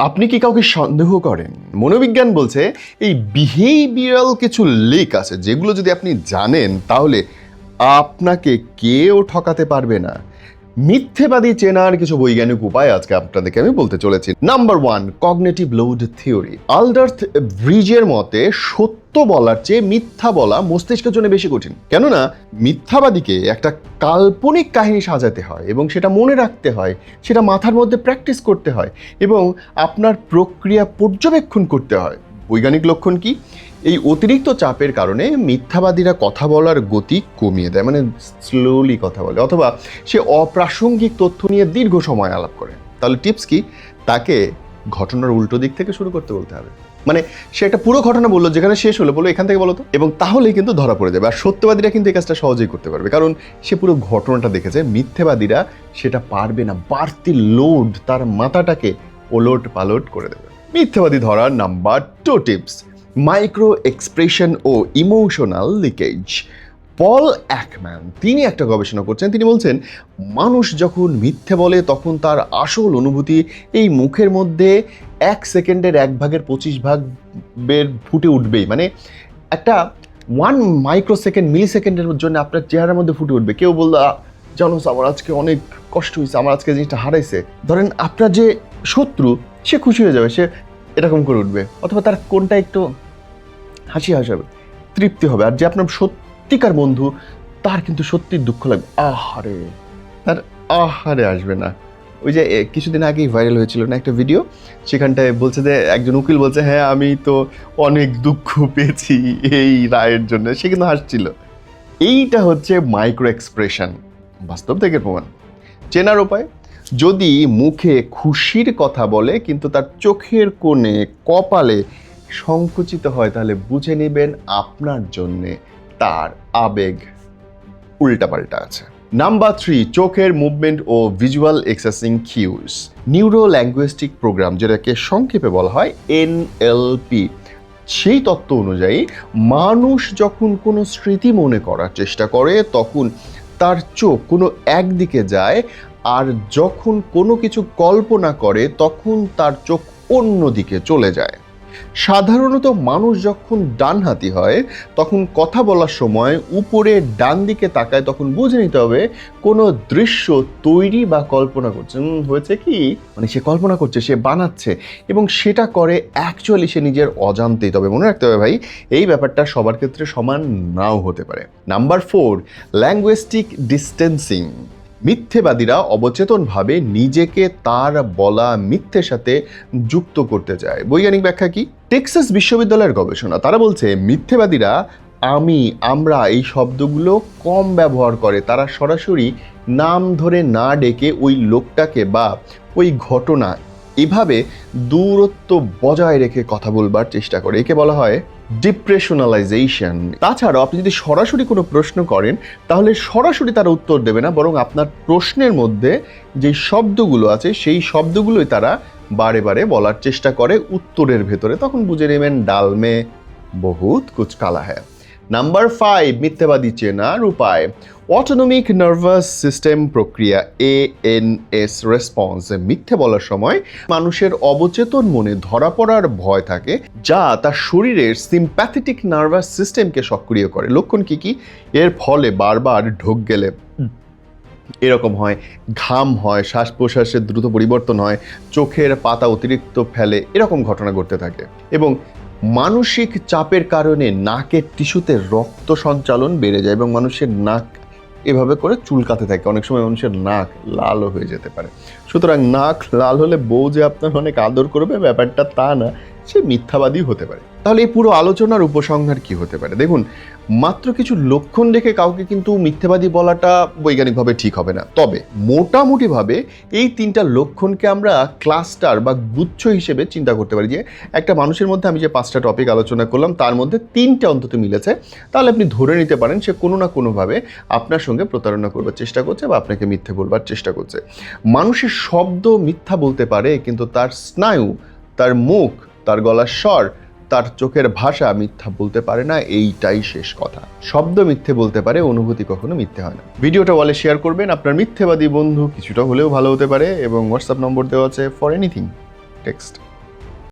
আপনি কি কাউকে সন্দেহ করেন? মনোবিজ্ঞান বলছে এই বিহেভিয়ারাল কিছু লিক আছে যেগুলো যদি আপনি জানেন তাহলে আপনাকে কেউ ঠকাতে পারবে না। মিথ্যেবাদী চেনার কিছু বৈজ্ঞানিক উপায় আজকে আপনাদেরকে আমি বলতে চলেছি। Number 1, cognitive load theory. Aldert ব্রিজের মতে সত্য বলার চেয়ে মিথ্যা বলা মস্তিষ্কের জন্য বেশি কঠিন। কেননা মিথ্যাবাদীকে একটা কাল্পনিক কাহিনী সাজাতে হয় এবং সেটা মনে রাখতে হয়, সেটা মাথার মধ্যে প্র্যাকটিস করতে হয় এবং আপনার প্রক্রিয়া পর্যবেক্ষণ করতে হয়। বৈজ্ঞানিক লক্ষণ কি? এই অতিরিক্ত চাপের কারণে মিথ্যাবাদীরা কথা বলার গতি কমিয়ে দেয়, মানে স্লোলি কথা বলে, অথবা সে অপ্রাসঙ্গিক তথ্য নিয়ে দীর্ঘ সময় আলাপ করে। তাহলে টিপস কি? তাকে ঘটনার উল্টো দিক থেকে শুরু করতে বলতে হবে। মানে সে একটা পুরো ঘটনা বললো, যেখানে শেষ হলো বললো এখান থেকে বলো তো, এবং তাহলেই কিন্তু ধরা পড়ে যাবে। আর সত্যবাদীরা কিন্তু এই কাজটা সহজেই করতে পারবে, কারণ সে পুরো ঘটনাটা দেখেছে। মিথ্যেবাদীরা সেটা পারবে না, বাড়তি লোড তার মাথাটাকে ওলট পালট করে দেবে। মিথ্যেবাদী ধরার নাম্বার 2 টিপস, মাইক্রো এক্সপ্রেশন ও ইমোশনাল লিকেজ। পল একম্যান তিনি একটা গবেষণা করছেন। তিনি বলছেন মানুষ যখন মিথ্যে বলে তখন তার আসল অনুভূতি এই মুখের মধ্যে 1 সেকেন্ডের 1/25 ফুটে উঠবেই। মানে একটা 1 মাইক্রোসেকেন্ড মিলিসেকেন্ডের জন্য আপনার চেহারার মধ্যে ফুটে উঠবে। কেউ বললো জানো আমার আজকে অনেক কষ্ট হয়েছে, আমার আজকে জিনিসটা হারাইছে। ধরেন আপনার যে শত্রু সে খুশি হয়ে যাবে, সে এরকম করে উঠবে, অথবা তার কোনটা একটু হাসি হাসাবে, তৃপ্তি হবে। আর যে আপনার সত্যিকার বন্ধু তার কিন্তু সত্যি দুঃখ লাগবে, তার আহারে আসবে না। ওই যে কিছুদিন আগেই ভাইরাল হয়েছিল না একটা ভিডিও, সেখানটায় বলছে যে একজন উকিল বলছে হ্যাঁ আমি তো অনেক দুঃখ পেয়েছি এই রায়ের জন্য, সে কিন্তু হাসছিল। এইটা হচ্ছে মাইক্রো এক্সপ্রেশন, বাস্তব থেকে প্রমাণ। চেনার উপায়, যদি মুখে খুশির কথা বলে কিন্তু তার চোখের কোণে কপালে সংকুচিত হয় তাহলে বুঝে নেবেন আপনার জন্যে তার আবেগ উল্টাপাল্টা আছে। নাম্বার 3, চোখের মুভমেন্ট ও ভিজুয়াল এক্সেসিং কিউজ। নিউরো ল্যাঙ্গুয়েস্টিক প্রোগ্রাম, যেটাকে সংক্ষেপে বলা হয় NLP, সেই তত্ত্ব অনুযায়ী মানুষ যখন কোনো স্মৃতি মনে করার চেষ্টা করে তখন তার চোখ কোনো একদিকে যায়, আর যখন কোনো কিছু কল্পনা করে তখন তার চোখ অন্যদিকে চলে যায়। সাধারণত মানুষ যখন ডানহাতি হয় তখন কথা বলার সময় উপরে ডান দিকে তাকায়, তখন বুঝে নিতে হবে কোনো দৃশ্য তৈরি বা কল্পনা করছে। হয়েছে কি, মানে সে কল্পনা করছে, সে বানাচ্ছে, এবং সেটা করে অ্যাকচুয়ালি সে নিজের অজান্তেই। তবে মনে রাখতে হবে ভাই, এই ব্যাপারটা সবার ক্ষেত্রে সমান নাও হতে পারে। Number 4, linguistic distancing. মিথ্যেবাদীরা অবচেতনভাবে নিজেকে তার বলা মিথ্যের সাথে যুক্ত করতে চায়। বৈজ্ঞানিক ব্যাখ্যা কি? টেক্সাস বিশ্ববিদ্যালয়ের গবেষণা, তারা বলছে মিথ্যেবাদীরা আমি, আমরা এই শব্দগুলো কম ব্যবহার করে। তারা সরাসরি নাম ধরে না ডেকে ওই লোকটাকে বা ওই ঘটনা এভাবে দূরত্ব বজায় রেখে কথা বলবার চেষ্টা করে। একে বলা হয় ডিপ্রেশনালাইজেশন। তাছাড়াও আপনি যদি সরাসরি কোনো প্রশ্ন করেন তাহলে সরাসরি তারা উত্তর দেবে না, বরং আপনার প্রশ্নের মধ্যে যে শব্দগুলো আছে সেই শব্দগুলোই তারা বারে বারে বলার চেষ্টা করে উত্তরের ভেতরে। তখন বুঝে নেবেন ডাল মে বহুত কুছ কালা হ্যায়। নাম্বার 5, মিথ্যাবাদী চেনার উপায়। অটোনমিক নার্ভাস সিস্টেম প্রক্রিয়া ANS রেসপন্স। মিথ্যে বলার সময় মানুষের অবচেতন মনে ধরা পড়ার ভয় থাকে, যা তার শরীরের সিম্প্যাথেটিক নার্ভাস সিস্টেমকে সক্রিয় করে। লক্ষণ কি কি? এর ফলে বারবার ঢোক গেলে এরকম হয়, ঘাম হয়, শ্বাস প্রশ্বাসের দ্রুত পরিবর্তন হয়, চোখের পাতা অতিরিক্ত ফেলে, এরকম ঘটনা ঘটতে থাকে। এবং মানসিক চাপের কারণে নাকের টিস্যুতে রক্ত সঞ্চালন বেড়ে যায় এবং মানুষের নাক এভাবে করে চুলকাতে থাকে। অনেক সময় মানুষের নাক লালও হয়ে যেতে পারে। সুতরাং নাক লাল হলে বউ যে আপনার অনেক আদর করবে ব্যাপারটা তা না, সে মিথ্যাবাদী হতে পারে। তাহলে এই পুরো আলোচনার উপসংহার কি হতে পারে? দেখুন, মাত্র কিছু লক্ষণ দেখে কাউকে কিন্তু মিথ্যাবাদী বলাটা বৈজ্ঞানিকভাবে ঠিক হবে না। তবে মোটামুটিভাবে এই 3টা লক্ষণকে আমরা ক্লাস্টার বা গুচ্ছ হিসেবে চিন্তা করতে পারি, যে একটা মানুষের মধ্যে আমি যে 5টা টপিক আলোচনা করলাম তার মধ্যে 3টে অন্তত মিলেছে। তাহলে আপনি ধরে নিতে পারেন সে কোনো না কোনোভাবে আপনার সঙ্গে প্রতারণা করবার চেষ্টা করছে বা আপনাকে মিথ্যে বলবার চেষ্টা করছে। মানুষের শব্দ মিথ্যা বলতে পারে, কিন্তু তার স্নায়ু, তার মুখ, তার গলার স্বর, তার চোখের ভাষা মিথ্যা বলতে পারে না। এইটাই শেষ কথা। শব্দ মিথ্যে বলতে পারে, অনুভূতি কখনো মিথ্যে হয় না। ভিডিওটা ওয়ালে শেয়ার করবেন, আপনার মিথ্যেবাদী বন্ধু কিছুটা হলেও ভালো হতে পারে। এবং হোয়াটসঅ্যাপ নম্বর দেওয়া আছে ফর এনিথিং টেক্সট।